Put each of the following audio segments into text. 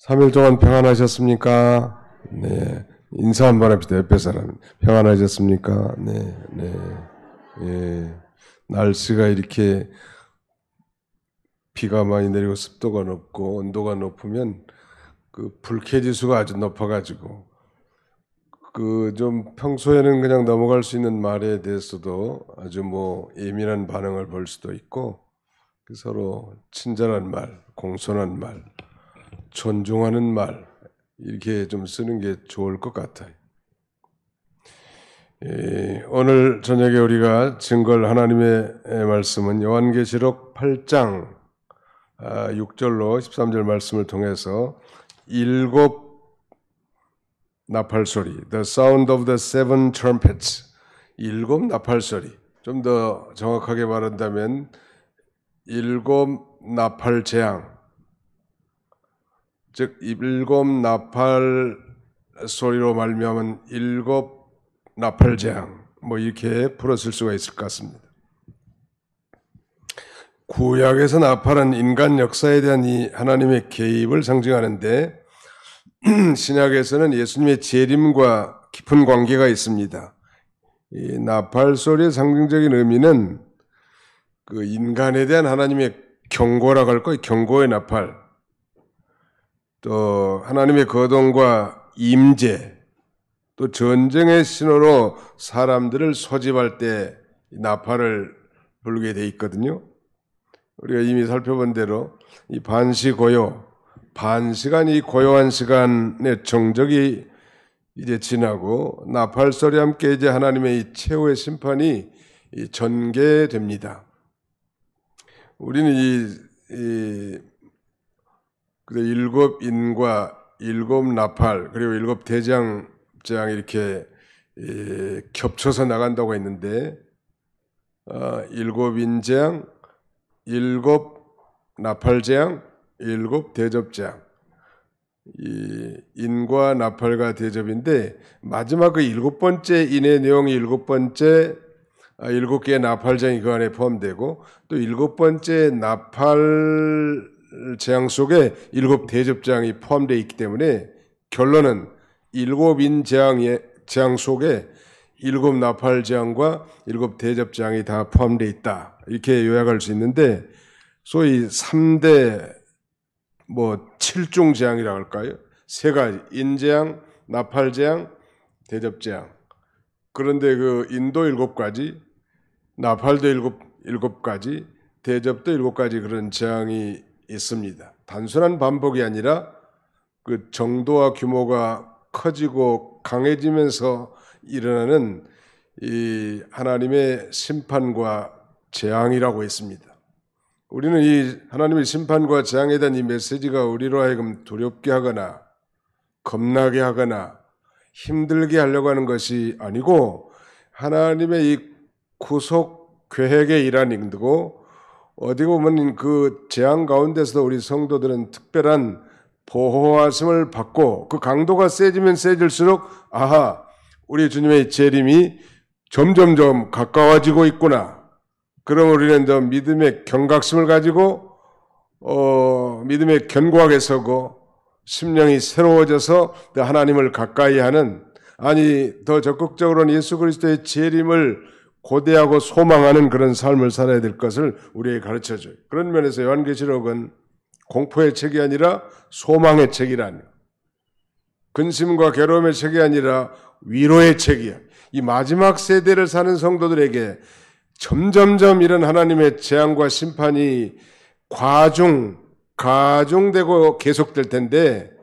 3일 동안 평안하셨습니까? 네. 인사 한번 합시다. 옆에 사람. 평안하셨습니까? 네, 네. 예. 날씨가 이렇게 비가 많이 내리고 습도가 높고 온도가 높으면 그 불쾌지수가 아주 높아가지고 그 좀 평소에는 그냥 넘어갈 수 있는 말에 대해서도 아주 뭐 예민한 반응을 볼 수도 있고 서로 친절한 말, 공손한 말, 존중하는 말 이렇게 좀 쓰는 게 좋을 것 같아요. 오늘 저녁에 우리가 증거할 하나님의 말씀은 요한계시록 8장 6절로 13절 말씀을 통해서 일곱 나팔소리, the sound of the seven trumpets, 일곱 나팔소리, 좀 더 정확하게 말한다면 일곱 나팔 재앙, 즉 일곱 나팔 소리로 말미암은 일곱 나팔 재앙, 뭐 이렇게 풀었을 수가 있을 것 같습니다. 구약에서 나팔은 인간 역사에 대한 이 하나님의 개입을 상징하는데 신약에서는 예수님의 재림과 깊은 관계가 있습니다. 이 나팔 소리의 상징적인 의미는 그 인간에 대한 하나님의 경고라고 할 거예요. 경고의 나팔. 또 하나님의 거동과 임재, 또 전쟁의 신호로 사람들을 소집할 때 나팔을 불게 돼 있거든요. 우리가 이미 살펴본 대로 이 반시고요, 반시간 이 고요한 시간의 정적이 이제 지나고 나팔 소리와 함께 이제 하나님의 이 최후의 심판이 전개됩니다. 우리는 일곱 인과 일곱 나팔 그리고 일곱 대장 이렇게 겹쳐서 나간다고 했는데 일곱 인재앙, 일곱 나팔재앙, 일곱 대접재앙, 이 인과 나팔과 대접인데 마지막 그 일곱 번째 인의 내용이 일곱 번째 일곱 개의 나팔재앙이 그 안에 포함되고 또 일곱 번째 나팔 재앙 속에 일곱 대접재앙이 포함되어 있기 때문에 결론은 일곱 재앙 속에 일곱 나팔 재앙과 일곱 대접 재앙이 다 포함되어 있다. 이렇게 요약할 수 있는데 소위 3대 7중 재앙이라고 할까요? 세 가지, 인재앙, 나팔 재앙, 대접 재앙. 그런데 그 인도 7가지, 나팔도 7가지, 대접도 7가지 그런 재앙이 있습니다. 단순한 반복이 아니라 그 정도와 규모가 커지고 강해지면서 일어나는 이 하나님의 심판과 재앙이라고 했습니다. 우리는 이 하나님의 심판과 재앙에 대한 이 메시지가 우리로 하여금 두렵게 하거나 겁나게 하거나 힘들게 하려고 하는 것이 아니고 하나님의 이 구속 계획의 일환이고 어디 보면 그 재앙 가운데서도 우리 성도들은 특별한 보호하심을 받고 그 강도가 세지면 세질수록 우리 주님의 재림이 점점점 가까워지고 있구나. 그럼 우리는 더 믿음의 경각심을 가지고 믿음의 견고하게 서고 심령이 새로워져서 더 하나님을 가까이 하는 더 적극적으로는 예수 그리스도의 재림을 고대하고 소망하는 그런 삶을 살아야 될 것을 우리에게 가르쳐줘요. 그런 면에서 요한계시록은 공포의 책이 아니라 소망의 책이라니, 근심과 괴로움의 책이 아니라 위로의 책이야. 이 마지막 세대를 사는 성도들에게 점점점 이런 하나님의 재앙과 심판이 가중되고 계속될 텐데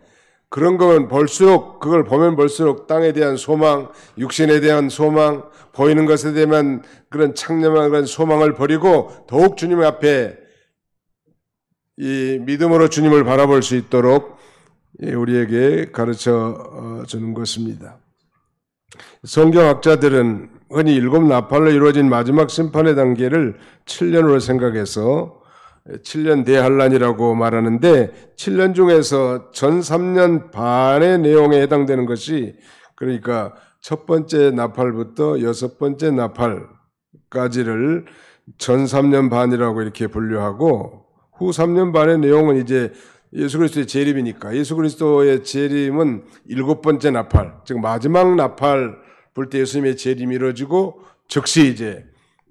그런 건 그걸 보면 볼수록 땅에 대한 소망, 육신에 대한 소망, 보이는 것에 대한 그런 창념한 그런 소망을 버리고 더욱 주님 앞에 이 믿음으로 주님을 바라볼 수 있도록 우리에게 가르쳐 주는 것입니다. 성경학자들은 흔히 일곱 나팔로 이루어진 마지막 심판의 단계를 7년으로 생각해서 7년 대환란이라고 말하는데 7년 중에서 전 3년 반의 내용에 해당되는 것이 그러니까 첫 번째 나팔부터 여섯 번째 나팔까지를 전 3년 반이라고 이렇게 분류하고 후 3년 반의 내용은 이제 예수 그리스도의 재림이니까. 예수 그리스도의 재림은 7번째 나팔, 즉 마지막 나팔 불 때 예수님의 재림이 이루어지고 즉시 이제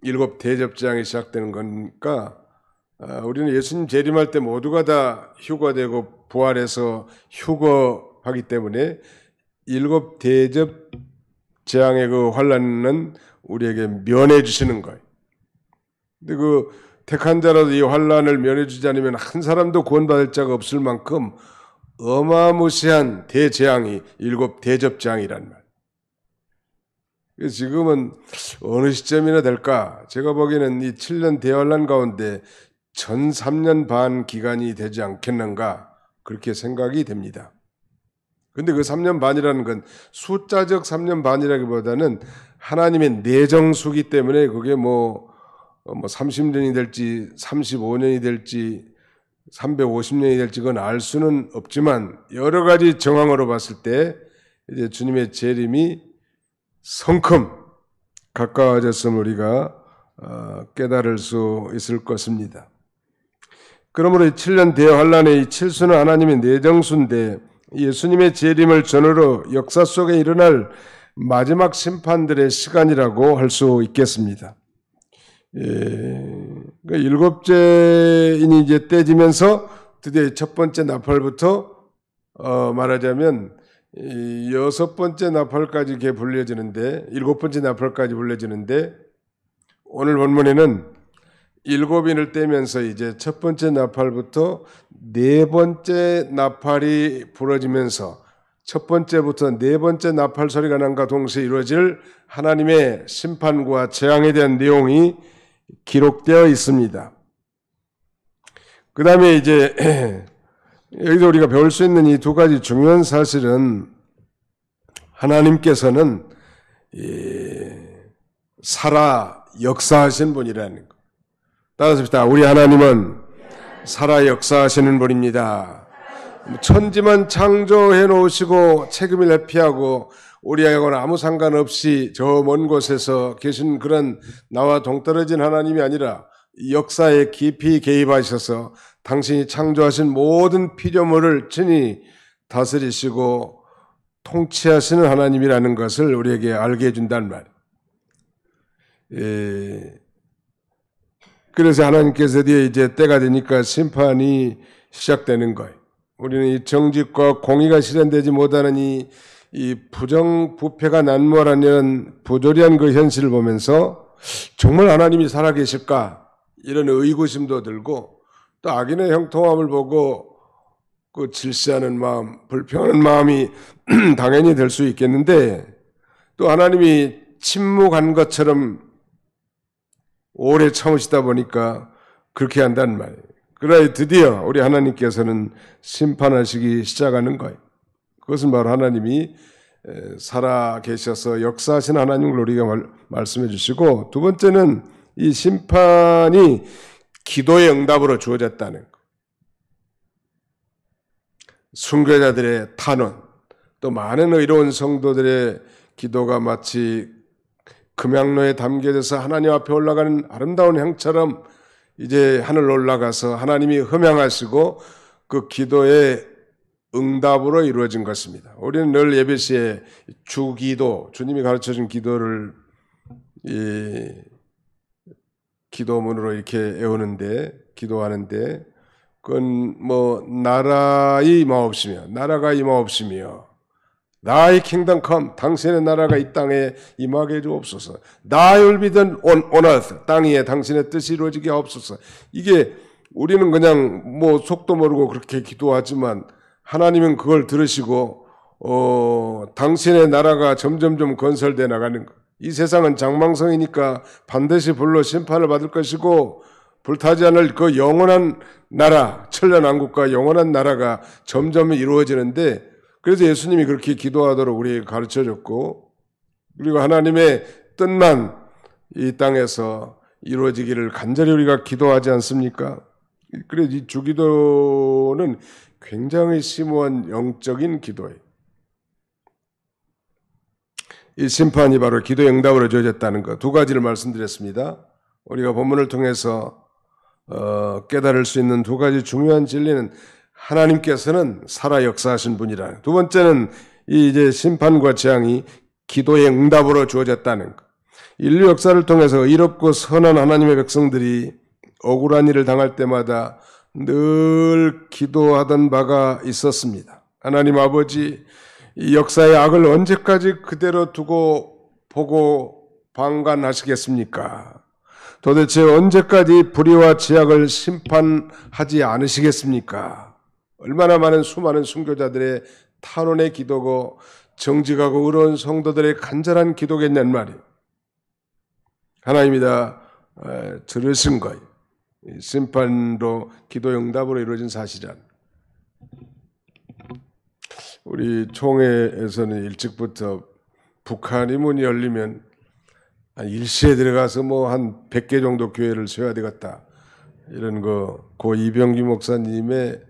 7 대접장이 시작되는 거니까 우리는 예수님 재림할 때 모두가 다 휴거되고 부활해서 휴거하기 때문에 7 대접장의 그 환난은 우리에게 면해 주시는 거예요. 근데 그 택한 자라도 이 환난을 면해 주지 않으면 한 사람도 구원받을 자가 없을 만큼 어마무시한 대재앙이 7 대접장이란 말. 그래서 지금은 어느 시점이나 될까? 제가 보기에는 이 7년 대환란 가운데 전 3년 반 기간이 되지 않겠는가? 그렇게 생각이 됩니다. 근데 그 3년 반이라는 건 숫자적 3년 반이라기보다는 하나님의 내정수기 때문에 그게 뭐 30년이 될지 35년이 될지 350년이 될지 그건 알 수는 없지만 여러 가지 정황으로 봤을 때 이제 주님의 재림이 성큼 가까워졌음을 우리가 깨달을 수 있을 것입니다. 그러므로 이 7년 대환란의 이 7수는 하나님의 내정수인데 예수님의 재림을 전후로 역사 속에 일어날 마지막 심판들의 시간이라고 할 수 있겠습니다. 그러니까 7째인이 이제 떼지면서 드디어 첫 번째 나팔부터 말하자면 6번째 나팔까지 이렇게 불려지는데 7번째 나팔까지 불려지는데 오늘 본문에는 7인을 떼면서 이제 첫 번째 나팔부터 4번째 나팔이 불어지면서 첫 번째부터 4번째 나팔 소리가 난과 동시에 이루어질 하나님의 심판과 재앙에 대한 내용이 기록되어 있습니다. 그 다음에 이제 여기서 우리가 배울 수 있는 이 2가지 중요한 사실은 하나님께서는 살아 역사하신 분이라는 것. 따라서 봅시다. 우리 하나님은 살아 역사하시는 분입니다. 천지만 창조해 놓으시고 책임을 회피하고 우리하고는 아무 상관없이 저 먼 곳에서 계신 그런 나와 동떨어진 하나님이 아니라 역사에 깊이 개입하셔서 당신이 창조하신 모든 피조물을 친히 다스리시고 통치하시는 하나님이라는 것을 우리에게 알게 해준단 말이에요. 그래서 하나님께서 이제 때가 되니까 심판이 시작되는 거예요. 우리는 이 정직과 공의가 실현되지 못하는 이 부정부패가 난무하는 부조리한 그 현실을 보면서 정말 하나님이 살아계실까? 이런 의구심도 들고 또 악인의 형통함을 보고 그 질시하는 마음, 불평하는 마음이 당연히 될 수 있겠는데 또 하나님이 침묵한 것처럼 오래 참으시다 보니까 그렇게 한단 말이에요. 그러나 드디어 우리 하나님께서는 심판하시기 시작하는 거예요. 그것은 바로 하나님이 살아 계셔서 역사하시는 하나님을 우리가 말씀해 주시고 두 번째는 이 심판이 기도의 응답으로 주어졌다는 것. 순교자들의 탄원, 또 많은 의로운 성도들의 기도가 마치 금양로에 담겨져서 하나님 앞에 올라가는 아름다운 향처럼 이제 하늘로 올라가서 하나님이 흠양하시고 그 기도의 응답으로 이루어진 것입니다. 우리는 늘 예배 시에 주기도, 주님이 가르쳐준 기도를 기도문으로 이렇게 외우는데, 기도하는데, 그건 나라의 임하옵시며, 나라가 임하옵시며, Thy kingdom come, 당신의 나라가 이 땅에 임하게 해주옵소서. Thy will be done on earth, 땅 위에 당신의 뜻이 이루어지게 하옵소서. 이게 우리는 그냥 속도 모르고 그렇게 기도하지만 하나님은 그걸 들으시고 당신의 나라가 점점점 건설되어 나가는 것. 이 세상은 장망성이니까 반드시 불로 심판을 받을 것이고 불타지 않을 그 영원한 나라, 천년왕국과 영원한 나라가 점점 이루어지는데 그래서 예수님이 그렇게 기도하도록 우리에게 가르쳐줬고 그리고 하나님의 뜻만 이 땅에서 이루어지기를 간절히 우리가 기도하지 않습니까? 그래서 이 주기도는 굉장히 심오한 영적인 기도예요. 이 심판이 바로 기도의 응답으로 주어졌다는 것. 2가지를 말씀드렸습니다. 우리가 본문을 통해서 깨달을 수 있는 2가지 중요한 진리는 하나님께서는 살아 역사하신 분이라는. 두 번째는 이제 심판과 재앙이 기도의 응답으로 주어졌다는 것. 인류 역사를 통해서 의롭고 선한 하나님의 백성들이 억울한 일을 당할 때마다 늘 기도하던 바가 있었습니다. 하나님 아버지, 이 역사의 악을 언제까지 그대로 두고 보고 방관하시겠습니까? 도대체 언제까지 불의와 죄악을 심판하지 않으시겠습니까? 얼마나 많은 수많은 순교자들의 탄원의 기도고 정직하고 의로운 성도들의 간절한 기도겠냔 말이에요. 하나님이 다 들으신 거예요. 심판도 기도 응답으로 이루어진 사실이란. 우리 총회에서는 일찍부터 북한이 문이 열리면 일시에 들어가서 뭐 한 100개 정도 교회를 세워야 되겠다. 이런 고 이병규 목사님의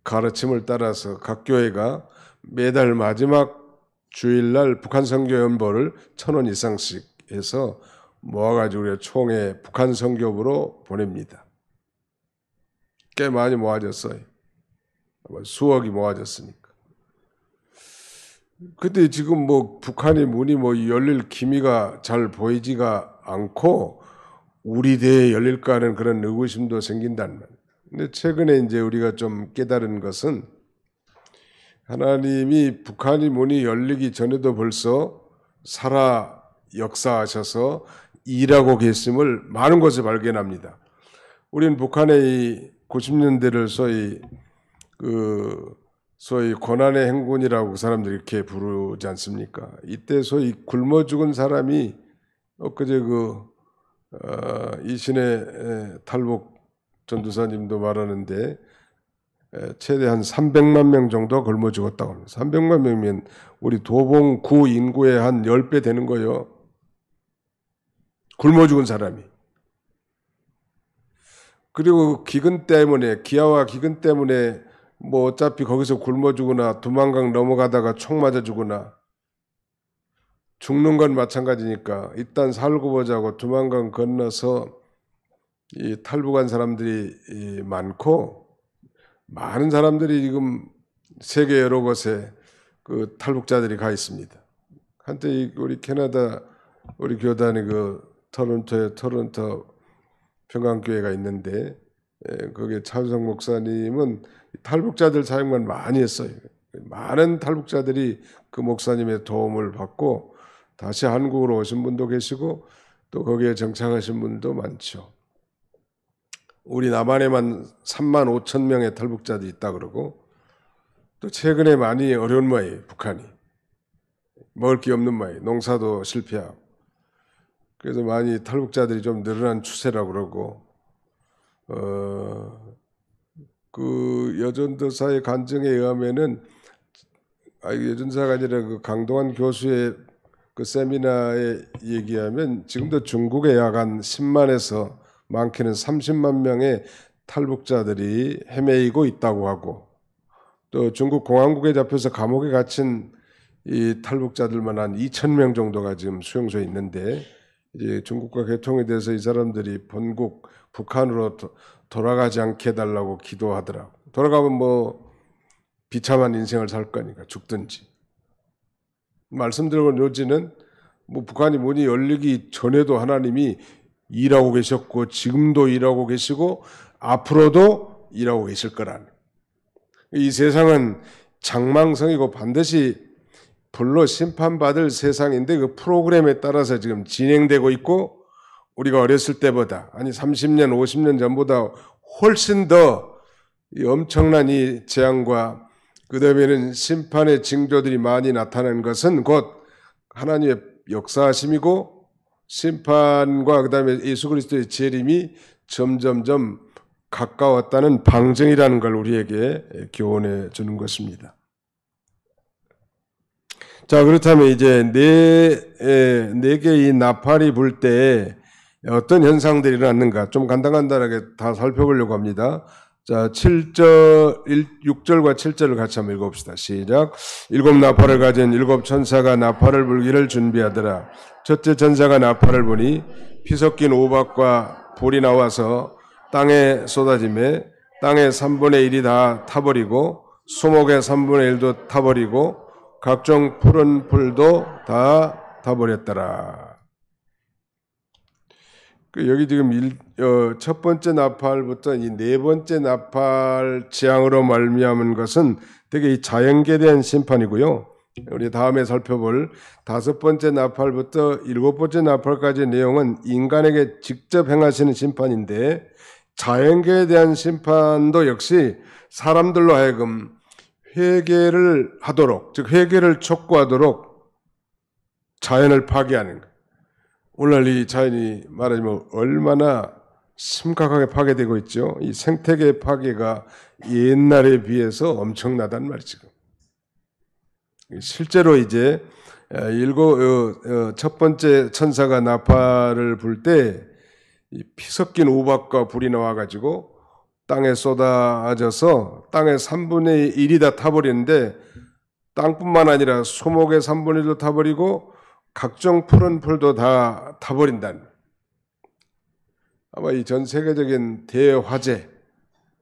가르침을 따라서 각 교회가 매달 마지막 주일날 북한 선교 연보를 1,000원 이상씩 해서 모아가지고 우리가 총회 북한 선교부로 보냅니다. 꽤 많이 모아졌어요. 수억이 모아졌으니까. 근데 지금 뭐 북한의 문이 뭐 열릴 기미가 잘 보이지가 않고 우리 대에 열릴까 하는 그런 의구심도 생긴단 말이에요. 근데 최근에 이제 우리가 좀 깨달은 것은 하나님이 북한의 문이 열리기 전에도 벌써 살아 역사하셔서 일하고 계심을 많은 곳에 발견합니다. 우리는 북한의 90년대를 소위 고난의 행군이라고 그 사람들이 이렇게 부르지 않습니까? 이때 소위 굶어 죽은 사람이 엊그제 이신의 탈북 전도사님도 말하는데 최대 한 300만 명 정도 굶어 죽었다고 합니다. 300만 명이면 우리 도봉구 인구의 한 10배 되는 거예요. 굶어 죽은 사람이. 그리고 기근 때문에, 기아와 기근 때문에 뭐 어차피 거기서 굶어 죽거나 두만강 넘어가다가 총 맞아 죽거나 죽는 건 마찬가지니까 일단 살고 보자고 두만강 건너서 이 탈북한 사람들이 많고 많은 사람들이 지금 세계 여러 곳에 그 탈북자들이 가 있습니다. 한때 우리 캐나다 우리 교단이 토론토에 토론토 평강교회가 있는데 거기에 차우성 목사님은 탈북자들 사역만 많이 했어요. 많은 탈북자들이 그 목사님의 도움을 받고 다시 한국으로 오신 분도 계시고 또 거기에 정착하신 분도 많죠. 우리 남한에만 3만 5천 명의 탈북자들이 있다 그러고 또 최근에 많이 어려운 모양이에요. 북한이. 먹을 게 없는 모양이에요. 농사도 실패하고. 그래서 많이 탈북자들이 좀 늘어난 추세라고 그러고 그 여전도사의 간증에 의하면은 여전도사가 아니라 그 강동원 교수의 그 세미나에 얘기하면 지금도 중국에 약 한 10만에서 많게는 30만 명의 탈북자들이 헤매이고 있다고 하고 또 중국 공안국에 잡혀서 감옥에 갇힌 이 탈북자들만 한 2,000명 정도가 지금 수용소에 있는데 이제 중국과 개통에 대해서 이 사람들이 본국 북한으로 돌아가지 않게 해달라고 기도하더라고. 돌아가면 뭐 비참한 인생을 살 거니까 죽든지. 말씀드린 요지는 뭐 북한이 문이 열리기 전에도 하나님이 일하고 계셨고 지금도 일하고 계시고 앞으로도 일하고 계실 거라는. 이 세상은 장망성이고 반드시 불로 심판받을 세상인데 그 프로그램에 따라서 지금 진행되고 있고 우리가 어렸을 때보다 아니 30년 50년 전보다 훨씬 더 엄청난 이 재앙과 그 다음에는 심판의 징조들이 많이 나타나는 것은 곧 하나님의 역사하심이고 심판과 그 다음에 예수 그리스도의 재림이 점점점 가까웠다는 방증이라는 걸 우리에게 교훈해 주는 것입니다. 자, 그렇다면 이제 네 개의 나팔이 불 때 어떤 현상들이 일어났는가 좀 간단하게 다 살펴보려고 합니다. 자, 6절과 7절을 같이 한번 읽어봅시다. 시작. 7 나팔을 가진 7 천사가 나팔을 불기를 준비하더라. 첫째 천사가 나팔을 부니 피 섞인 우박과 불이 나와서 땅에 쏟아지매 땅의 3분의 1이 다 타버리고 수목의 3분의 1도 타버리고 각종 푸른 풀도 다 타버렸더라. 여기 지금 첫 번째 나팔부터 이 네 번째 나팔 재앙으로 말미암은 것은 되게 이 자연계에 대한 심판이고요. 우리 다음에 살펴볼 다섯 번째 나팔부터 일곱 번째 나팔까지의 내용은 인간에게 직접 행하시는 심판인데, 자연계에 대한 심판도 역시 사람들로 하여금 회개를 하도록, 즉 회개를 촉구하도록 자연을 파괴하는 거예요. 오늘날 이 자연이 말하자면 얼마나 심각하게 파괴되고 있죠. 이 생태계 파괴가 옛날에 비해서 엄청나단 말이죠. 실제로 이제 첫 번째 천사가 나팔을 불 때 피 섞인 우박과 불이 나와가지고 땅에 쏟아져서 땅의 3분의 1이 다 타버리는데, 땅뿐만 아니라 수목의 3분의 1도 타버리고 각종 푸른 풀도 다 타버린다는. 아마 이 전 세계적인 대화재,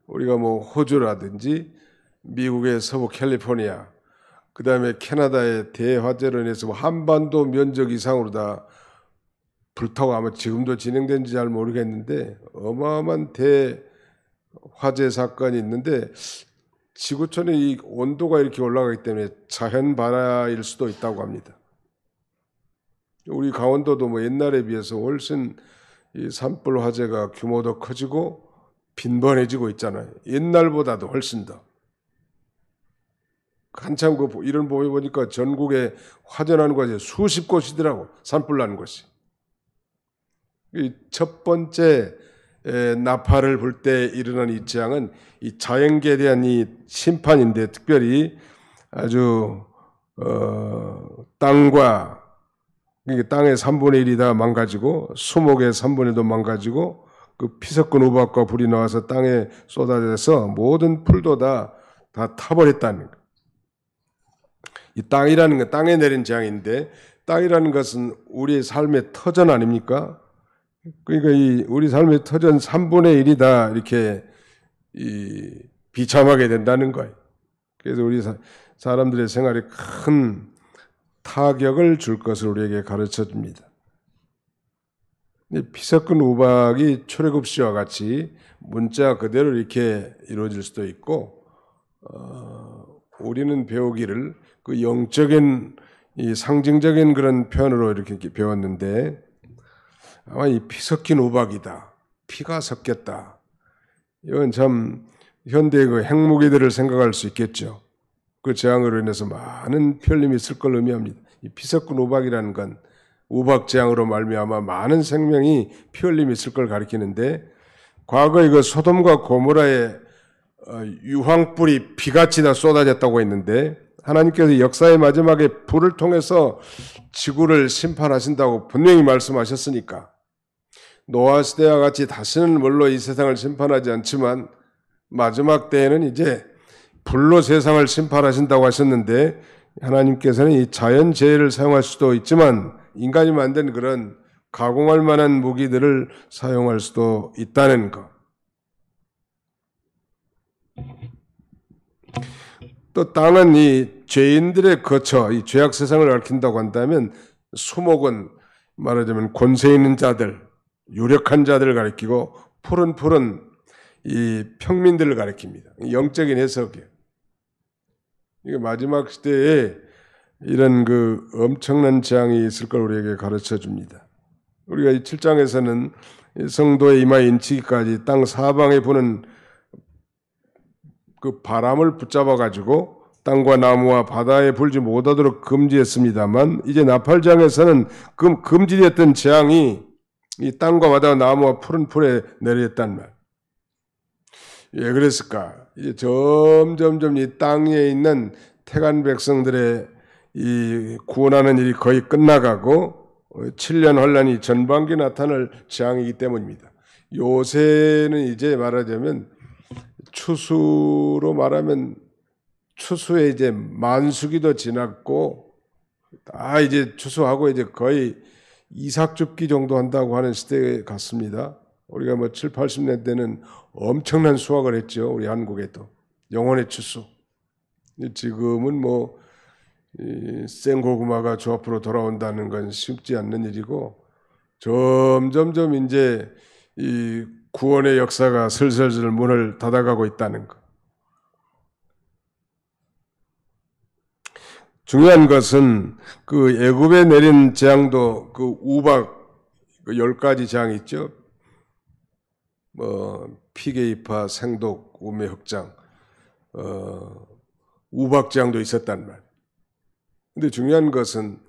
우리가 뭐 호주라든지 미국의 서부 캘리포니아, 그 다음에 캐나다의 대화재로 인해서 한반도 면적 이상으로 다 불타고 아마 지금도 진행되는지 잘 모르겠는데 어마어마한 대화재 사건이 있는데, 지구촌의 이 온도가 이렇게 올라가기 때문에 자연 발화일 수도 있다고 합니다. 우리 강원도도 뭐 옛날에 비해서 훨씬 이 산불 화재가 규모도 커지고 빈번해지고 있잖아요. 옛날보다도 훨씬 더. 한참 이런 보면 보니까 전국에 화재나는 곳이 수십 곳이더라고, 산불 나는 곳이. 이 첫 번째 나팔을 불 때 일어난 이 재앙은 이 자연계에 대한 이 심판인데, 특별히 아주 땅과, 땅의 3분의 1이 다 망가지고 수목의 3분의 1도 망가지고 그 피 섞은 우박과 불이 나와서 땅에 쏟아져서 모든 풀도 다 타버렸다는 거예요. 이 땅이라는 건 땅에 내린 재앙인데, 땅이라는 것은 우리의 삶의 터전 아닙니까? 그러니까 이 우리 삶의 터전 3분의 1이 다 이렇게 비참하게 된다는 거예요. 그래서 우리 사람들의 생활에 큰 타격을 줄 것을 우리에게 가르쳐 줍니다. 피 섞은 우박이 출애굽시와 같이 문자 그대로 이렇게 이루어질 수도 있고, 우리는 배우기를 그 영적인 이 상징적인 그런 표현으로 이렇게 배웠는데, 아마 이 피 섞인 우박이다, 피가 섞였다, 이건 참 현대의 그 핵무기들을 생각할 수 있겠죠. 그 재앙으로 인해서 많은 피 흘림이 있을 걸 의미합니다. 이 피 섞은 우박이라는 건 우박 재앙으로 말미암아 많은 생명이 피 흘림이 있을 걸 가리키는데, 과거에 그 소돔과 고모라의 유황불이 비같이 다 쏟아졌다고 했는데, 하나님께서 역사의 마지막에 불을 통해서 지구를 심판하신다고 분명히 말씀하셨으니까, 노아 시대와 같이 다시는 물로 이 세상을 심판하지 않지만 마지막 때에는 이제 불로 세상을 심판하신다고 하셨는데, 하나님께서는 이 자연재해를 사용할 수도 있지만 인간이 만든 그런 가공할 만한 무기들을 사용할 수도 있다는 것. 또 땅은 이 죄인들의 거처, 이 죄악 세상을 얽힌다고 한다면, 수목은 말하자면 권세 있는 자들, 유력한 자들을 가리키고, 푸른 이 평민들을 가리킵니다. 영적인 해석이에요. 이게 마지막 시대에 이런 그 엄청난 재앙이 있을 걸 우리에게 가르쳐 줍니다. 우리가 이 7장에서는 성도의 이마에 인치기까지 땅 사방에 부는 그 바람을 붙잡아 가지고 땅과 나무와 바다에 불지 못하도록 금지했습니다만, 이제 나팔장에서는 금지됐던 재앙이 이 땅과 바다와 나무와 푸른 풀에 내렸단 말. 왜 그랬을까? 이제 점점 이 땅에 있는 태간 백성들의 이 구원하는 일이 거의 끝나가고 7년 환란이 전반기에 나타날 재앙이기 때문입니다. 요새는 이제 말하자면 추수로 말하면 추수에 이제 만수기도 지났고 다 이제 추수하고 이제 거의 이삭 줍기 정도 한다고 하는 시대에 갔습니다. 우리가 뭐 7, 80년대는 엄청난 수확을 했죠. 우리 한국에도. 영혼의 추수. 지금은 뭐 생고구마가 주 앞으로 돌아온다는 건 쉽지 않는 일이고 점점점 이제 이 구원의 역사가 슬슬슬 문을 닫아가고 있다는 것. 중요한 것은 그 애굽에 내린 재앙도 그 우박 그 10가지 재앙이 있죠. 뭐 피게이파, 생독, 우매 흑장, 우박 재앙도 있었단 말. 근데 중요한 것은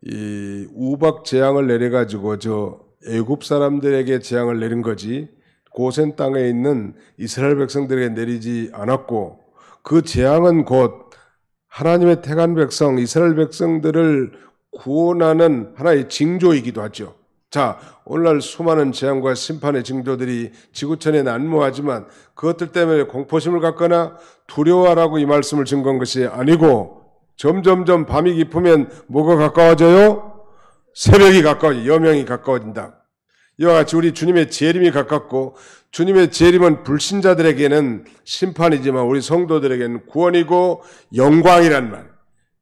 이 우박 재앙을 내려가지고 저 애굽 사람들에게 재앙을 내린 거지 고센 땅에 있는 이스라엘 백성들에게 내리지 않았고 그 재앙은 곧 하나님의 택한 백성 이스라엘 백성들을 구원하는 하나의 징조이기도 하죠. 자, 오늘날 수많은 재앙과 심판의 징조들이 지구촌에 난무하지만 그것들 때문에 공포심을 갖거나 두려워하라고 이 말씀을 증거한 것이 아니고 점점점 밤이 깊으면 뭐가 가까워져요? 새벽이 가까워져, 여명이 가까워진다. 이와 같이 우리 주님의 재림이 가깝고 주님의 재림은 불신자들에게는 심판이지만 우리 성도들에게는 구원이고 영광이란 말.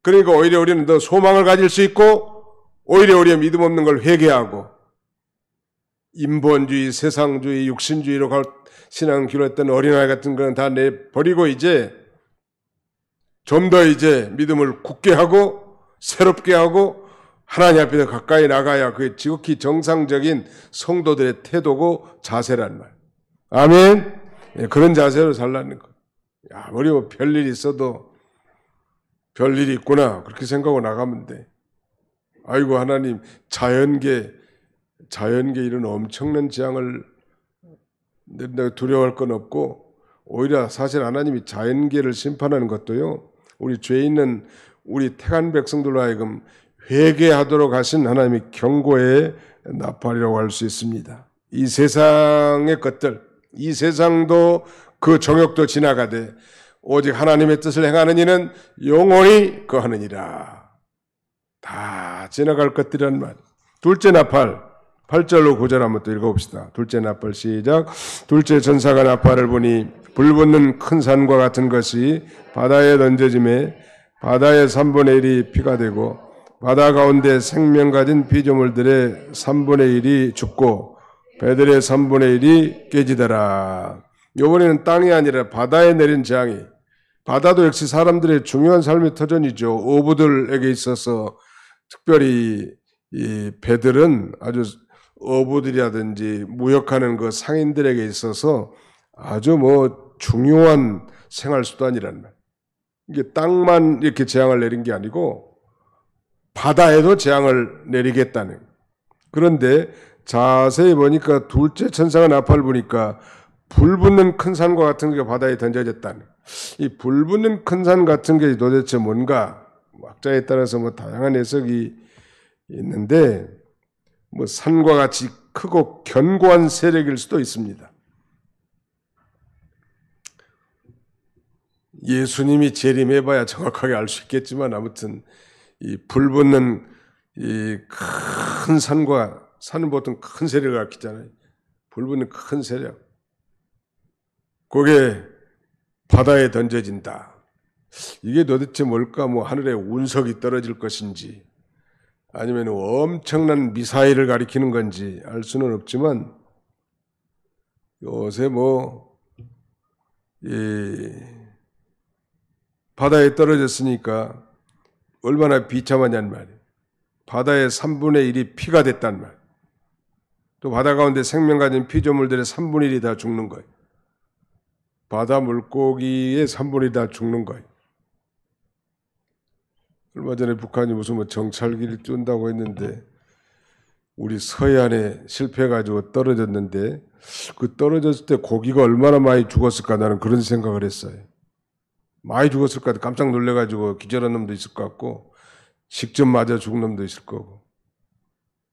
그러니까 오히려 우리는 더 소망을 가질 수 있고 오히려 우리의 믿음 없는 걸 회개하고 인본주의, 세상주의, 육신주의로 신앙길로 했던 어린아이 같은 거는 다 내버리고 이제 좀 더 이제 믿음을 굳게 하고 새롭게 하고 하나님 앞에서 가까이 나가야 그게 지극히 정상적인 성도들의 태도고 자세란 말. 아멘. 그런 자세로 살라는 거. 야, 우리 뭐 별일 있어도 별일이 있구나 그렇게 생각하고 나가면 돼. 아이고 하나님 자연계 이런 엄청난 재앙을 내가 두려워할 건 없고 오히려 사실 하나님이 자연계를 심판하는 것도요. 우리 죄 있는 우리 택한 백성들로 하여금 회개하도록 하신 하나님의 경고의 나팔이라고 할 수 있습니다. 이 세상의 것들, 이 세상도 그 정욕도 지나가되 오직 하나님의 뜻을 행하는 이는 영원히 거하느니라. 다 지나갈 것들이란 말. 둘째 나팔, 8절로 9절 한번 또 읽어봅시다. 둘째 나팔 시작. 둘째 전사가 나팔을 보니 불붙는 큰 산과 같은 것이 바다에 던져짐에 바다의 3분의 1이 피가 되고 바다 가운데 생명 가진 피조물들의 3분의 1이 죽고 배들의 3분의 1이 깨지더라. 이번에는 땅이 아니라 바다에 내린 재앙이 바다도 역시 사람들의 중요한 삶의 터전이죠. 어부들에게 있어서 특별히 이 배들은 아주 어부들이라든지 무역하는 그 상인들에게 있어서 아주 뭐 중요한 생활 수단이란 말. 이게 땅만 이렇게 재앙을 내린 게 아니고 바다에도 재앙을 내리겠다는. 그런데 자세히 보니까 둘째 천사가 나팔을 보니까 불붙는 큰 산과 같은 게 바다에 던져졌다는. 이 불붙는 큰 산 같은 게 도대체 뭔가 학자에 따라서 뭐 다양한 해석이 있는데 뭐 산과 같이 크고 견고한 세력일 수도 있습니다. 예수님이 재림해봐야 정확하게 알 수 있겠지만 아무튼 이 불붙는 이 큰 산은 보통 큰 세력을 가리키잖아요. 불붙는 큰 세력. 그게 바다에 던져진다. 이게 도대체 뭘까? 뭐 하늘에 운석이 떨어질 것인지 아니면 엄청난 미사일을 가리키는 건지 알 수는 없지만 요새 바다에 떨어졌으니까 얼마나 비참하냐는 말이에요. 바다의 3분의 1이 피가 됐단 말. 또 바다 가운데 생명 가진 피조물들의 3분의 1이 다 죽는 거예요. 바다 물고기의 3분의 1이 다 죽는 거예요. 얼마 전에 북한이 무슨 뭐 정찰기를 쏜다고 했는데 우리 서해안에 실패해가지고 떨어졌는데 그 떨어졌을 때 고기가 얼마나 많이 죽었을까 나는 그런 생각을 했어요. 많이 죽었을 것 같아. 깜짝 놀래가지고 기절한 놈도 있을 것 같고 직접 맞아 죽은 놈도 있을 거고.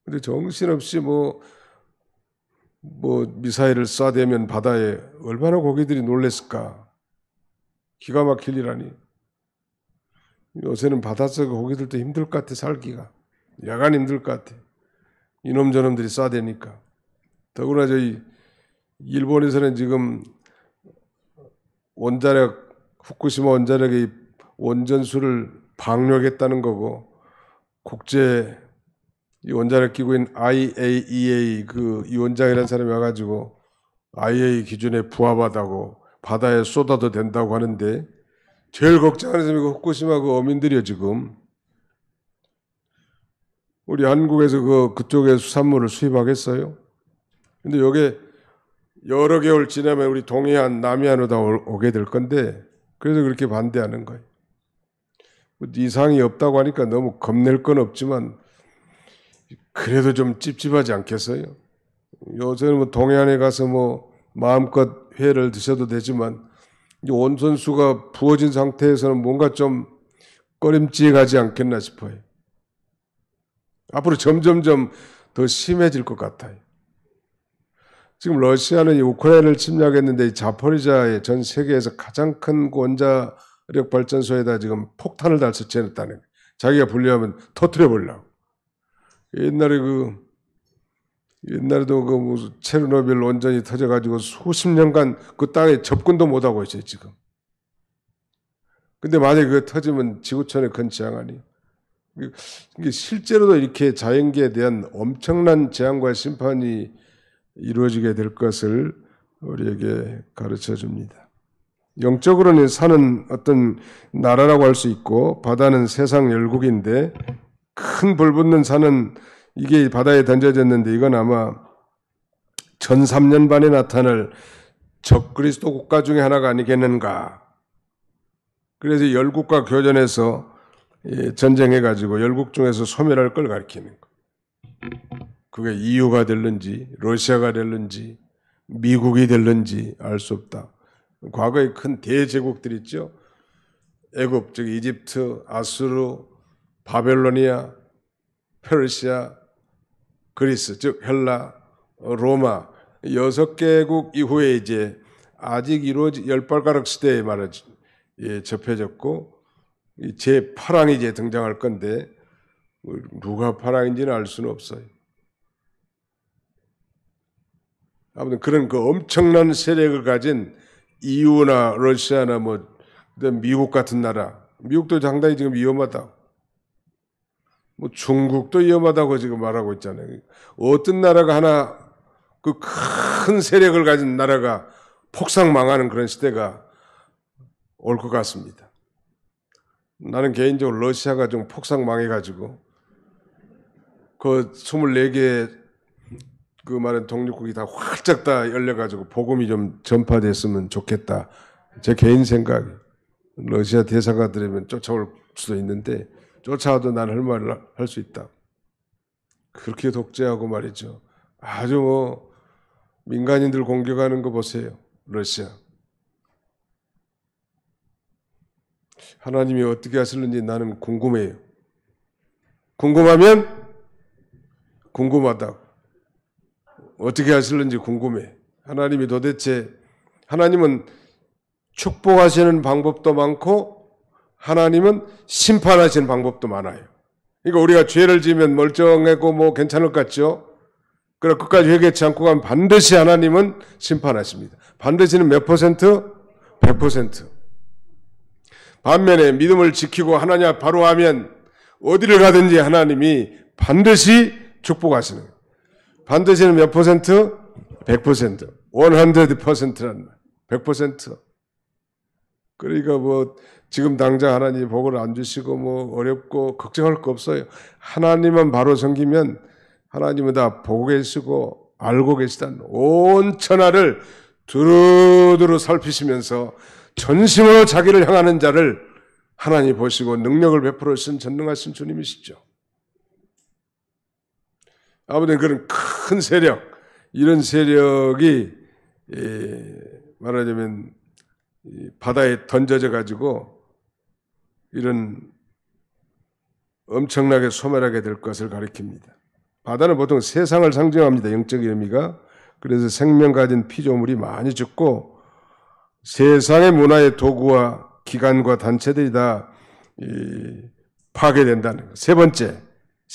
근데 정신없이 미사일을 쏴대면 바다에 얼마나 고기들이 놀랬을까. 기가 막힐 일하니. 요새는 바닷속에 고기들도 힘들 것 같아 살기가. 야간 힘들 것 같아. 이놈 저놈들이 쏴대니까. 더구나 저희 일본에서는 지금 후쿠시마 원자력의 원전수를 방류하겠다는 거고, 국제 원자력 기구인 IAEA 그 위원장이라는 사람이 와가지고 IAEA 기준에 부합하다고 바다에 쏟아도 된다고 하는데, 제일 걱정하는 사람이 후쿠시마 그 어민들이요. 지금 우리 한국에서 그쪽에 수산물을 수입하겠어요? 근데 여기에 여러 개월 지나면 우리 동해안, 남해안으로 다 오게 될 건데, 그래서 그렇게 반대하는 거예요. 이상이 없다고 하니까 너무 겁낼 건 없지만 그래도 좀 찝찝하지 않겠어요? 요새는 뭐 동해안에 가서 뭐 마음껏 회를 드셔도 되지만 온선수가 부어진 상태에서는 뭔가 좀 꺼림칙하지 않겠나 싶어요. 앞으로 점점점 더 심해질 것 같아요. 지금 러시아는 이 우크라이나를 침략했는데, 이 자포리자의 전 세계에서 가장 큰 원자력 발전소에다 지금 폭탄을 다 설치했다는 거예요. 자기가 분리하면 터뜨려 보려고. 옛날에도 그 무슨 체르노빌 원전이 터져가지고 수십 년간 그 땅에 접근도 못하고 있어요, 지금. 근데 만약에 그거 터지면 지구촌에 큰 재앙 아니에요. 이게 실제로도 이렇게 자연계에 대한 엄청난 재앙과 심판이 이루어지게 될 것을 우리에게 가르쳐 줍니다. 영적으로는 산은 어떤 나라라고 할 수 있고, 바다는 세상 열국인데, 큰 불붙는 산은 이게 바다에 던져졌는데, 이건 아마 전 3년 반에 나타날 적그리스도 국가 중에 하나가 아니겠는가. 그래서 열국과 교전해서 전쟁해가지고 열국 중에서 소멸할 걸 가리키는 거예요. 그게 EU가 될는지 러시아가 될는지 미국이 될는지 알 수 없다. 과거에 큰 대제국들 있죠. 애굽, 즉 이집트, 아수르, 바벨로니아, 페르시아, 그리스, 즉 헬라, 로마 6개국 이후에 이제 아직 이루어진 열발가락 시대에 말하지 접해졌고, 제8왕이 이제 등장할 건데 누가 8왕인지는 알 수는 없어요. 아무튼 그런 그 엄청난 세력을 가진 EU나 러시아나 뭐 미국 같은 나라, 미국도 상당히 지금 위험하다. 뭐 중국도 위험하다고 지금 말하고 있잖아요. 어떤 나라가 하나 그 큰 세력을 가진 나라가 폭삭 망하는 그런 시대가 올 것 같습니다. 나는 개인적으로 러시아가 좀 폭삭 망해가지고 그 24개 그 말은 독립국이 다 활짝 다 열려가지고 복음이 좀 전파됐으면 좋겠다. 제 개인 생각이. 러시아 대사가 들으면 쫓아올 수도 있는데 쫓아와도 난 할 말을 할 수 있다. 그렇게 독재하고 말이죠. 아주 뭐 민간인들 공격하는 거 보세요. 러시아. 하나님이 어떻게 하실는지 나는 궁금해요. 궁금하면 궁금하다. 어떻게 하실는지 궁금해. 하나님이 도대체, 하나님은 축복하시는 방법도 많고 하나님은 심판하시는 방법도 많아요. 그러니까 우리가 죄를 지으면 멀쩡하고 뭐 괜찮을 것 같죠? 그러나 끝까지 회개치 않고 가면 반드시 하나님은 심판하십니다. 반드시는 몇 퍼센트? 100%. 반면에 믿음을 지키고 하나님 앞 바로 하면 어디를 가든지 하나님이 반드시 축복하시는 거예요. 반드시는 몇 퍼센트? 100%. 100%란 말. 100%. 그러니까 뭐 지금 당장 하나님 복을 안 주시고 뭐 어렵고 걱정할 거 없어요. 하나님만 바로 섬기면 하나님은 다 보고 계시고 알고 계시다는 온 천하를 두루두루 살피시면서 전심으로 자기를 향하는 자를 하나님 보시고 능력을 베풀으신 전능하신 주님이시죠. 아무튼 그런 큰 세력, 이런 세력이 말하자면 바다에 던져져 가지고 이런 엄청나게 소멸하게 될 것을 가리킵니다. 바다는 보통 세상을 상징합니다. 영적인 의미가. 그래서 생명 가진 피조물이 많이 죽고 세상의 문화의 도구와 기관과 단체들이 다 파괴된다는 것. 세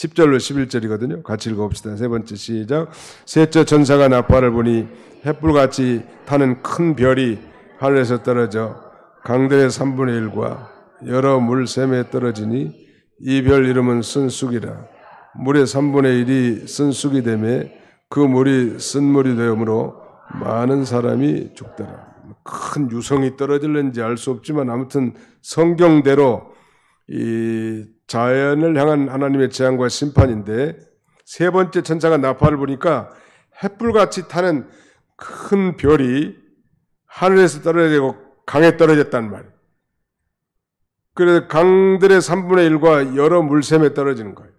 10절로 11절이거든요. 같이 읽어봅시다. 세 번째 시작. 셋째 천사가 나팔을 부니 햇불같이 타는 큰 별이 하늘에서 떨어져 강들의 3분의 1과 여러 물샘에 떨어지니 이 별 이름은 쓴쑥이라. 물의 3분의 1이 쓴쑥이 되매 그 물이 쓴물이 되므로 많은 사람이 죽더라. 큰 유성이 떨어질는지 알 수 없지만 아무튼 성경대로 이 자연을 향한 하나님의 재앙과 심판인데, 세 번째 천사가 나팔을 부니까 햇불같이 타는 큰 별이 하늘에서 떨어지고 강에 떨어졌단 말이에요. 그래서 강들의 3분의 1과 여러 물샘에 떨어지는 거예요.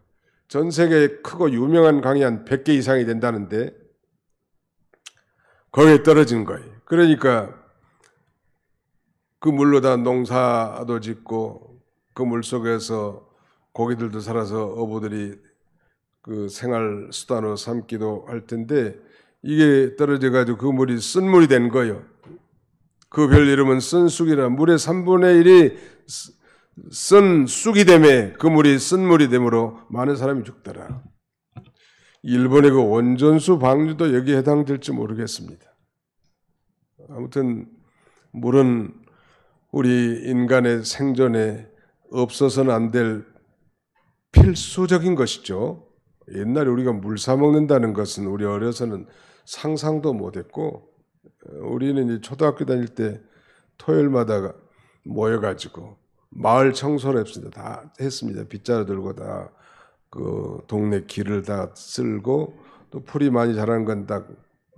전 세계에 크고 유명한 강이 한 100개 이상이 된다는데 거기에 떨어지는 거예요. 그러니까 그 물로 다 농사도 짓고 그 물 속에서 고기들도 살아서 어부들이 그 생활 수단으로 삼기도 할 텐데, 이게 떨어져 가지고 그 물이 쓴물이 된 거예요. 그 별 이름은 쓴쑥이라. 물의 3분의 1이 쓴쑥이 되매 그 물이 쓴물이 되므로 많은 사람이 죽더라. 일본의 그 원전수 방류도 여기에 해당될지 모르겠습니다. 아무튼 물은 우리 인간의 생존에 없어서는 안 될 필수적인 것이죠. 옛날에 우리가 물 사 먹는다는 것은 우리 어려서는 상상도 못했고, 우리는 이제 초등학교 다닐 때 토요일마다 모여가지고 마을 청소를 다 했습니다. 빗자루 들고 다 그 동네 길을 다 쓸고, 또 풀이 많이 자라는 건 딱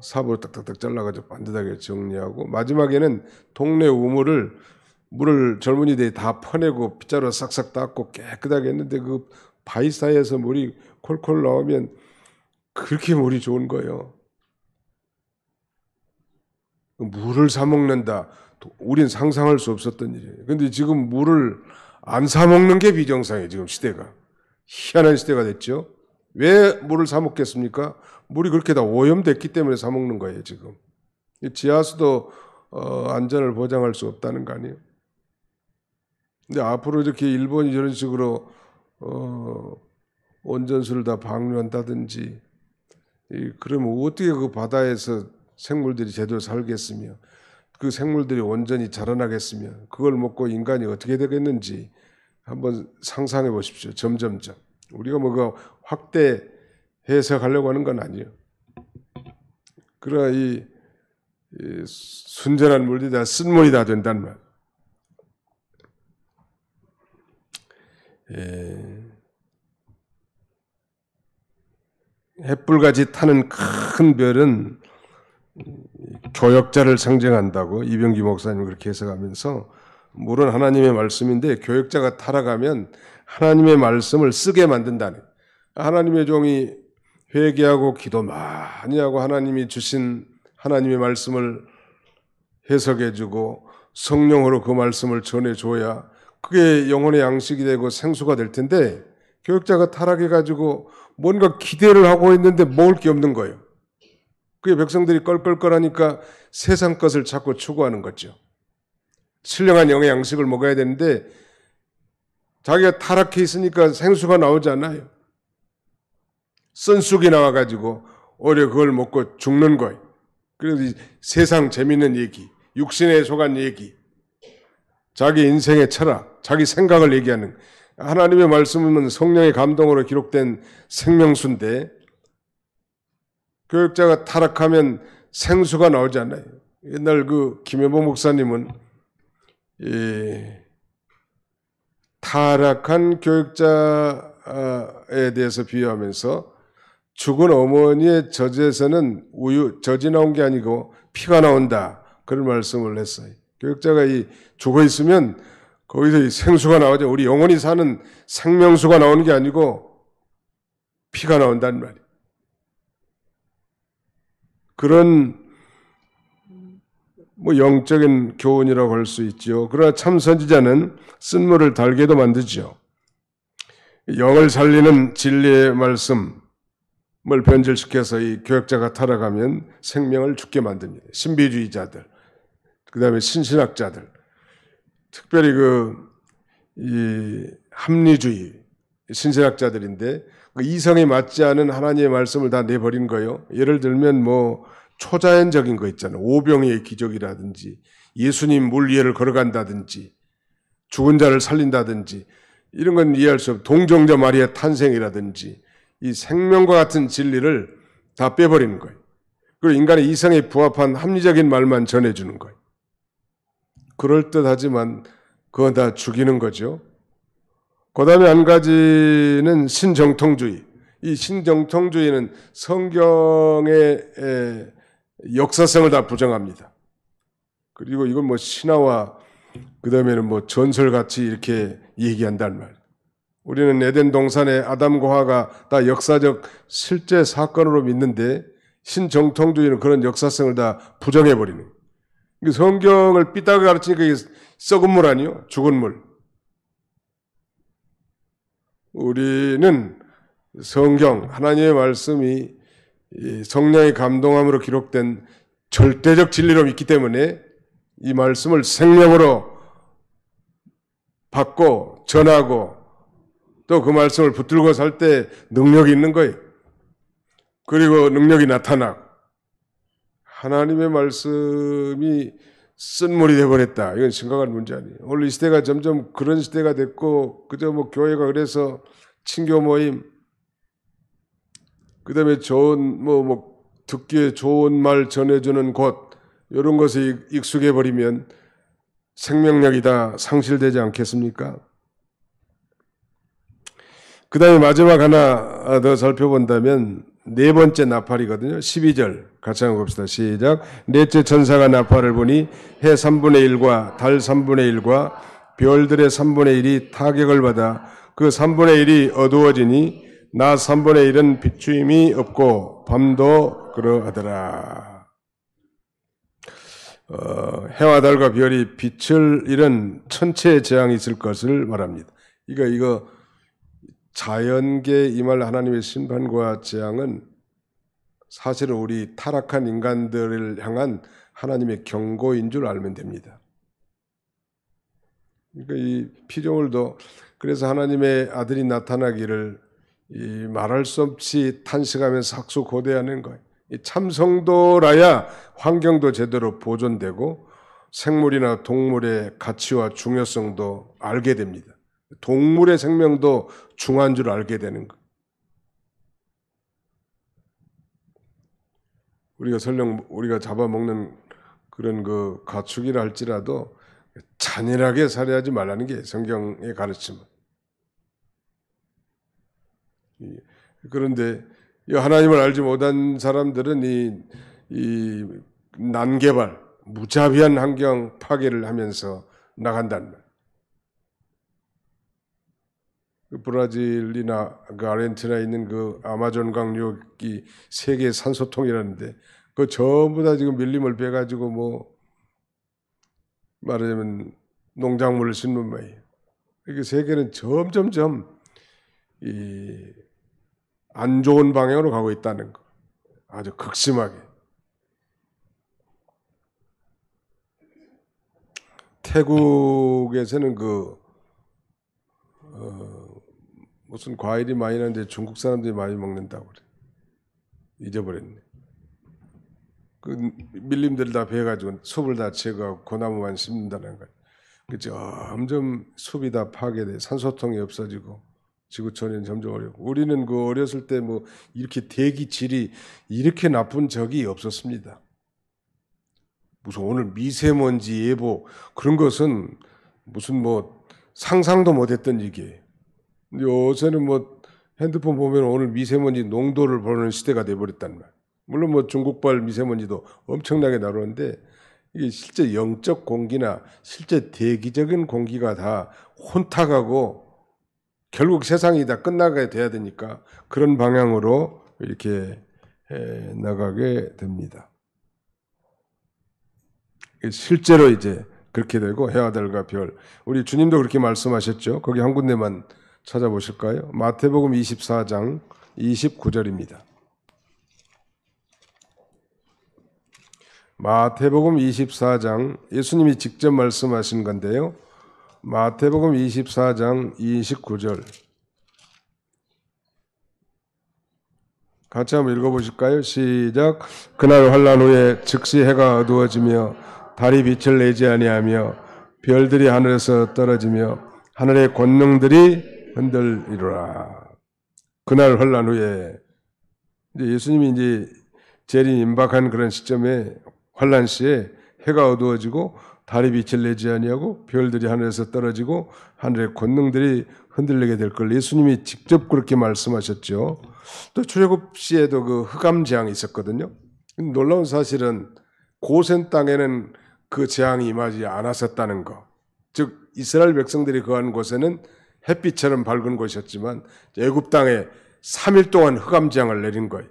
삽으로 딱딱딱 잘라가지고 반듯하게 정리하고, 마지막에는 동네 물을 젊은이들이 다 퍼내고 빗자루로 싹싹 닦고 깨끗하게 했는데, 그 바위 사이에서 물이 콜콜 나오면 그렇게 물이 좋은 거예요. 물을 사 먹는다. 우린 상상할 수 없었던 일이에요. 그런데 지금 물을 안 사 먹는 게 비정상이에요. 지금 시대가. 희한한 시대가 됐죠. 왜 물을 사 먹겠습니까? 물이 그렇게 다 오염됐기 때문에 사 먹는 거예요, 지금. 지하수도 안전을 보장할 수 없다는 거 아니에요? 근데 앞으로 이렇게 일본이 저런 식으로 온전수를 다 방류한다든지, 그러면 어떻게 그 바다에서 생물들이 제대로 살겠으며, 그 생물들이 온전히 자라나겠으며, 그걸 먹고 인간이 어떻게 되겠는지 한번 상상해 보십시오. 점점점. 우리가 뭐가 확대 해석하려고 하는 건 아니에요. 그러나 이 순전한 물이 다 쓴물이 다 된단 말. 햇불같이 타는 큰 별은 교역자를 상징한다고 이병기 목사님 그렇게 해석하면서, 물은 하나님의 말씀인데 교역자가 타락하면 하나님의 말씀을 쓰게 만든다는, 하나님의 종이 회개하고 기도 많이 하고 하나님이 주신 하나님의 말씀을 해석해주고 성령으로 그 말씀을 전해줘야 그게 영혼의 양식이 되고 생수가 될 텐데, 교역자가 타락해가지고 뭔가 기대를 하고 있는데 먹을 게 없는 거예요. 그게 백성들이 껄껄껄하니까 세상 것을 자꾸 추구하는 거죠. 신령한 영의 양식을 먹어야 되는데 자기가 타락해 있으니까 생수가 나오지 않아요. 쓴쑥이 나와가지고 오히려 그걸 먹고 죽는 거예요. 그래서 세상 재밌는 얘기, 육신에 속한 얘기, 자기 인생의 철학, 자기 생각을 얘기하는, 하나님의 말씀은 성령의 감동으로 기록된 생명수인데 교역자가 타락하면 생수가 나오지 않아요. 옛날 그 김현보 목사님은 타락한 교역자에 대해서 비유하면서 죽은 어머니의 젖에서는 젖이 나온 게 아니고 피가 나온다, 그런 말씀을 했어요. 교역자가 죽어 있으면 거기서 생수가 나오죠. 우리 영혼이 사는 생명수가 나오는 게 아니고 피가 나온다는 말이에요. 그런 영적인 교훈이라고 할 수 있죠. 그러나 참 선지자는 쓴물을 달게도 만들죠. 영을 살리는 진리의 말씀을 변질시켜서 이 교역자가 타락하면 생명을 죽게 만듭니다. 신비주의자들, 그 다음에 신신학자들, 특별히 이 합리주의, 신신학자들인데 그 이성에 맞지 않은 하나님의 말씀을 다 내버린 거예요. 예를 들면 뭐 초자연적인 거 있잖아요. 오병이의 기적이라든지 예수님 물 위를 걸어간다든지 죽은 자를 살린다든지 이런 건 이해할 수 없고 동정자 마리아 탄생이라든지 이 생명과 같은 진리를 다 빼버리는 거예요. 그리고 인간의 이성에 부합한 합리적인 말만 전해주는 거예요. 그럴듯하지만 그건 다 죽이는 거죠. 그 다음에 한 가지는 신정통주의. 이 신정통주의는 성경의 역사성을 다 부정합니다. 그리고 이건 뭐 신화와 그 다음에는 뭐 전설같이 이렇게 얘기한단 말이에요. 우리는 에덴 동산의 아담과 하와가 다 역사적 실제 사건으로 믿는데 신정통주의는 그런 역사성을 다 부정해버리는 거예요. 성경을 삐딱하게 가르치니까 이게 썩은 물 아니요? 죽은 물. 우리는 성경, 하나님의 말씀이 성령의 감동함으로 기록된 절대적 진리로 믿기 때문에 이 말씀을 생명으로 받고 전하고 또 그 말씀을 붙들고 살 때 능력이 있는 거예요. 그리고 능력이 나타나고 하나님의 말씀이 쓴물이 되어버렸다. 이건 심각한 문제 아니에요. 오늘 이 시대가 점점 그런 시대가 됐고 그저 뭐 교회가 그래서 친교 모임 그 다음에 좋은 뭐 듣기에 좋은 말 전해주는 곳 이런 것에 익숙해버리면 생명력이 다 상실되지 않겠습니까? 그 다음에 마지막 하나 더 살펴본다면 네 번째 나팔이거든요. 12절 같이 한번 봅시다. 시작. 넷째 천사가 나팔을 보니 해 3분의 1과 달 3분의 1과 별들의 3분의 1이 타격을 받아 그 3분의 1이 어두워지니 낮 3분의 1은 비추임이 없고 밤도 그러하더라. 해와 달과 별이 빛을 잃은 천체의 재앙이 있을 것을 말합니다. 이거 자연계에 임할 하나님의 심판과 재앙은 사실은 우리 타락한 인간들을 향한 하나님의 경고인 줄 알면 됩니다. 그러니까 이 피조물도 그래서 하나님의 아들이 나타나기를 말할 수 없이 탄식하면서 학수고대하는 거예요. 참성도라야 환경도 제대로 보존되고 생물이나 동물의 가치와 중요성도 알게 됩니다. 동물의 생명도 중요한 줄 알게 되는 것. 우리가 설령 우리가 잡아먹는 그런 그 가축이라 할지라도 잔인하게 살해하지 말라는 게 성경의 가르침. 그런데 이 하나님을 알지 못한 사람들은 이 난개발, 무자비한 환경 파괴를 하면서 나간다는 말. 브라질이나 그 아르헨티나에 있는 그 아마존 강력이 세계 산소통이라는데 그 전부 다 지금 밀림을 빼가지고 뭐 말하자면 농작물을 심는 모양이에요. 이게 세계는 점점점 안 좋은 방향으로 가고 있다는 거. 아주 극심하게. 태국에서는 무슨 과일이 많이 나는데 중국 사람들이 많이 먹는다고 그래. 잊어버렸네. 그 밀림들 다 베어가지고 숲을 다 제거하고 고나무만 심는다는 거예요. 점점 숲이 다 파괴돼 산소통이 없어지고 지구촌은 점점 어렵고 우리는 그 어렸을 때 뭐 이렇게 대기 질이 이렇게 나쁜 적이 없었습니다. 무슨 오늘 미세먼지 예보 그런 것은 무슨 뭐 상상도 못했던 얘기예요. 요새는 뭐 핸드폰 보면 오늘 미세먼지 농도를 보는 시대가 돼버렸단 말이에요. 물론 뭐 중국발 미세먼지도 엄청나게 나오는데 이게 실제 영적 공기나 실제 대기적인 공기가 다 혼탁하고 결국 세상이 다 끝나게 돼야 되니까 그런 방향으로 이렇게 나가게 됩니다. 실제로 이제 그렇게 되고 해와 달과 별 우리 주님도 그렇게 말씀하셨죠. 거기 한 군데만 찾아보실까요? 마태복음 24장 29절입니다. 마태복음 24장 예수님이 직접 말씀하신 건데요. 마태복음 24장 29절 같이 한번 읽어보실까요? 시작. 그날 환난 후에 즉시 해가 어두워지며 달이 빛을 내지 아니하며 별들이 하늘에서 떨어지며 하늘의 권능들이 흔들리리라. 그날 환난 후에 이제 예수님이 이제 재림 임박한 그런 시점에 환난 시에 해가 어두워지고 달이 빛을 내지 아니하고 별들이 하늘에서 떨어지고 하늘의 권능들이 흔들리게 될 걸 예수님이 직접 그렇게 말씀하셨죠. 또 출애굽 시에도 그 흑암 재앙이 있었거든요. 놀라운 사실은 고센 땅에는 그 재앙이 임하지 않았었다는 거. 즉 이스라엘 백성들이 거한 곳에는 햇빛처럼 밝은 곳이었지만 애굽 땅에 3일 동안 흑암 재앙을 내린 거예요.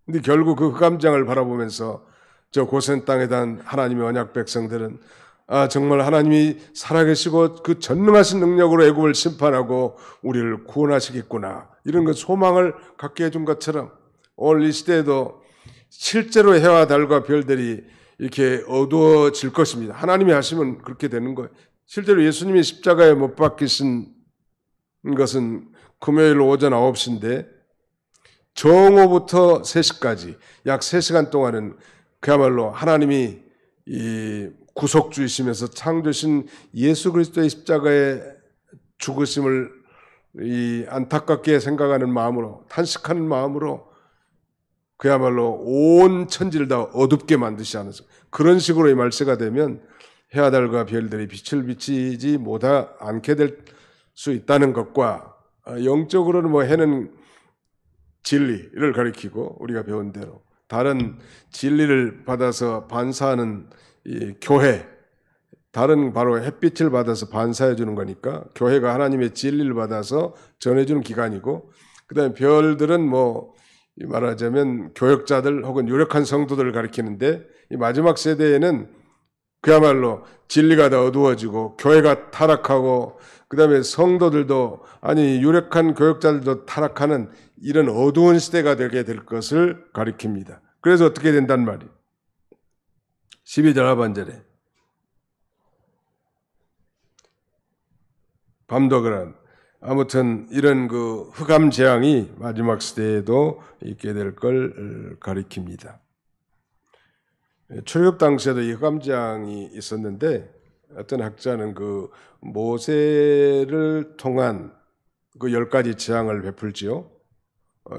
근데 결국 그 흑암 재앙을 바라보면서 저 고센 땅에 대한 하나님의 언약 백성들은 정말 하나님이 살아계시고 그 전능하신 능력으로 애굽을 심판하고 우리를 구원하시겠구나. 이런 그 소망을 갖게 해준 것처럼 오늘 이 시대에도 실제로 해와 달과 별들이 이렇게 어두워질 것입니다. 하나님이 하시면 그렇게 되는 거예요. 실제로 예수님이 십자가에 못 박히신 것은 금요일 오전 9시인데 정오부터 3시까지 약 3시간 동안은 그야말로 하나님이 이 구속주이시면서 창조신 예수 그리스도의 십자가의 죽으심을 이 안타깝게 생각하는 마음으로 탄식하는 마음으로 그야말로 온 천지를 다 어둡게 만드시 않으서 그런 식으로 이 말세가 되면 해와 달과 별들이 빛을 비치지 못하 않게 될 수 있다는 것과 영적으로는 뭐 해는 진리를 가리키고 우리가 배운 대로 다른 진리를 받아서 반사하는 이 교회, 다른 바로 햇빛을 받아서 반사해 주는 거니까 교회가 하나님의 진리를 받아서 전해주는 기관이고 그 다음에 별들은 뭐 말하자면 교역자들 혹은 유력한 성도들을 가리키는데 이 마지막 세대에는 그야말로 진리가 더 어두워지고 교회가 타락하고 그 다음에 성도들도 아니 유력한 교역자들도 타락하는 이런 어두운 시대가 되게 될 것을 가리킵니다. 그래서 어떻게 된단 말이에요. 12절 하반절에 밤도 그런 아무튼 이런 그 흑암 재앙이 마지막 시대에도 있게 될 걸 가리킵니다. 출애굽 당시에도 이 흑암 재앙이 있었는데 어떤 학자는 그 모세를 통한 그 10가지 재앙을 베풀지요.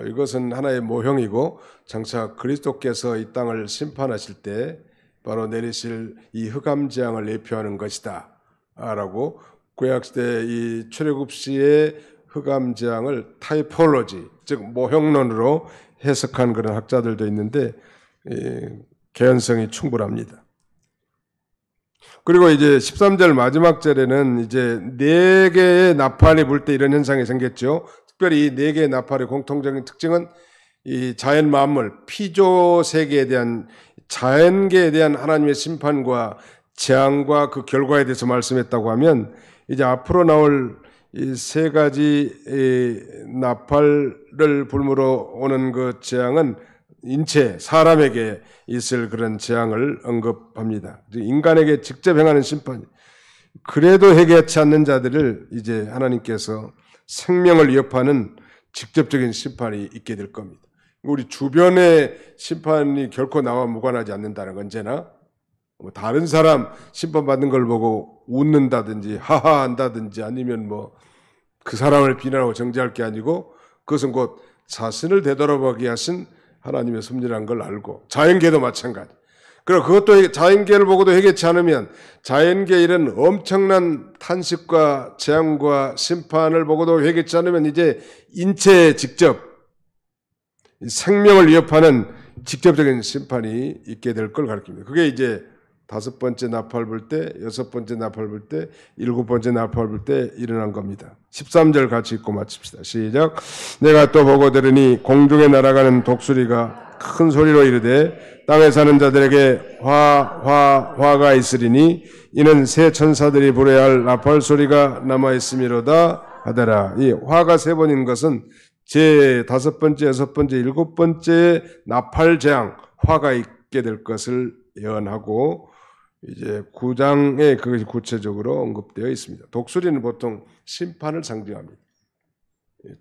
이것은 하나의 모형이고 장차 그리스도께서 이 땅을 심판하실 때 바로 내리실 이 흑암 재앙을 예표하는 것이다 라고 구약시대 이 출애굽시의 흑암 재앙을 타이폴로지 즉 모형론으로 해석한 그런 학자들도 있는데 개연성이 충분합니다. 그리고 이제 13절 마지막 절에는 이제 4개의 나팔이 불 때 이런 현상이 생겼죠. 특별히 이 4개의 나팔의 공통적인 특징은 이 자연 만물, 피조 세계에 대한 자연계에 대한 하나님의 심판과 재앙과 그 결과에 대해서 말씀했다고 하면 이제 앞으로 나올 이 3가지 나팔을 불므로 오는 그 재앙은 인체, 사람에게 있을 그런 재앙을 언급합니다. 인간에게 직접 행하는 심판. 그래도 해결치 않는 자들을 이제 하나님께서 생명을 위협하는 직접적인 심판이 있게 될 겁니다. 우리 주변의 심판이 결코 나와 무관하지 않는다는 건 언제나 뭐 다른 사람 심판받는 걸 보고 웃는다든지 하하한다든지 아니면 뭐 그 사람을 비난하고 정죄할 게 아니고 그것은 곧 자신을 되돌아보게 하신 하나님의 섭리라는 걸 알고 자연계도 마찬가지. 그리고 그것도 자연계를 보고도 해결치 않으면 자연계 이런 엄청난 탄식과 재앙과 심판을 보고도 해결치 않으면 이제 인체에 직접 생명을 위협하는 직접적인 심판이 있게 될 걸 가르칩니다. 그게 이제 5번째 나팔 불 때, 6번째 나팔 불 때, 7번째 나팔 불 때 일어난 겁니다. 13절 같이 읽고 마칩시다. 시작. 내가 또 보고 들으니 공중에 날아가는 독수리가 큰 소리로 이르되 땅에 사는 자들에게 화가 있으리니 이는 새 천사들이 불어야 할 나팔 소리가 남아있음이로다 하더라. 이 화가 3번인 것은 제 5번째, 6번째, 7번째 나팔 재앙 화가 있게 될 것을 예언하고 이제 9장에 그것이 구체적으로 언급되어 있습니다. 독수리는 보통 심판을 상징합니다.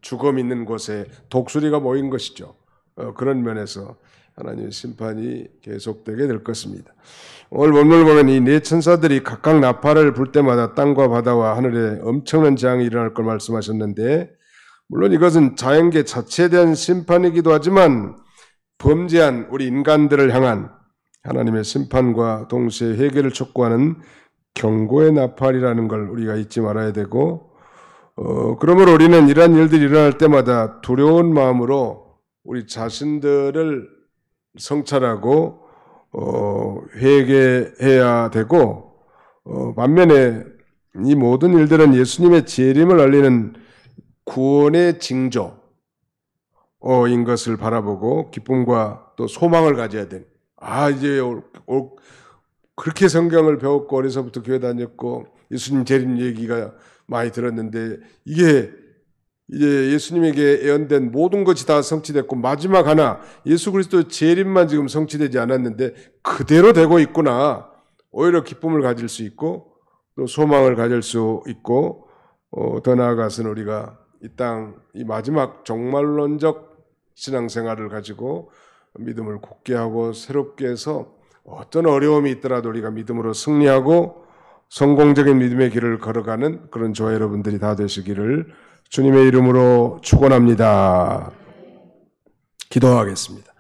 죽음 있는 곳에 독수리가 모인 것이죠. 그런 면에서 하나님의 심판이 계속되게 될 것입니다. 오늘 본문을 보면 이 네 천사들이 각각 나팔을 불 때마다 땅과 바다와 하늘에 엄청난 재앙이 일어날 걸 말씀하셨는데, 물론 이것은 자연계 자체에 대한 심판이기도 하지만 범죄한 우리 인간들을 향한 하나님의 심판과 동시에 회개를 촉구하는 경고의 나팔이라는 걸 우리가 잊지 말아야 되고, 그러므로 우리는 이러한 일들이 일어날 때마다 두려운 마음으로 우리 자신들을 성찰하고 회개해야 되고, 반면에 이 모든 일들은 예수님의 재림을 알리는 구원의 징조인 것을 바라보고 기쁨과 또 소망을 가져야 돼. 이제 그렇게 성경을 배웠고 어려서부터 교회 다녔고 예수님 재림 얘기가 많이 들었는데, 이게 이제 예수님에게 예언된 모든 것이 다 성취됐고 마지막 하나 예수 그리스도의 재림만 지금 성취되지 않았는데 그대로 되고 있구나. 오히려 기쁨을 가질 수 있고 또 소망을 가질 수 있고, 더 나아가서는 우리가 이 마지막 종말론적 신앙생활을 가지고 믿음을 굳게 하고 새롭게 해서 어떤 어려움이 있더라도 우리가 믿음으로 승리하고 성공적인 믿음의 길을 걸어가는 그런 저와 여러분들이 다 되시기를 주님의 이름으로 축원합니다. 기도하겠습니다.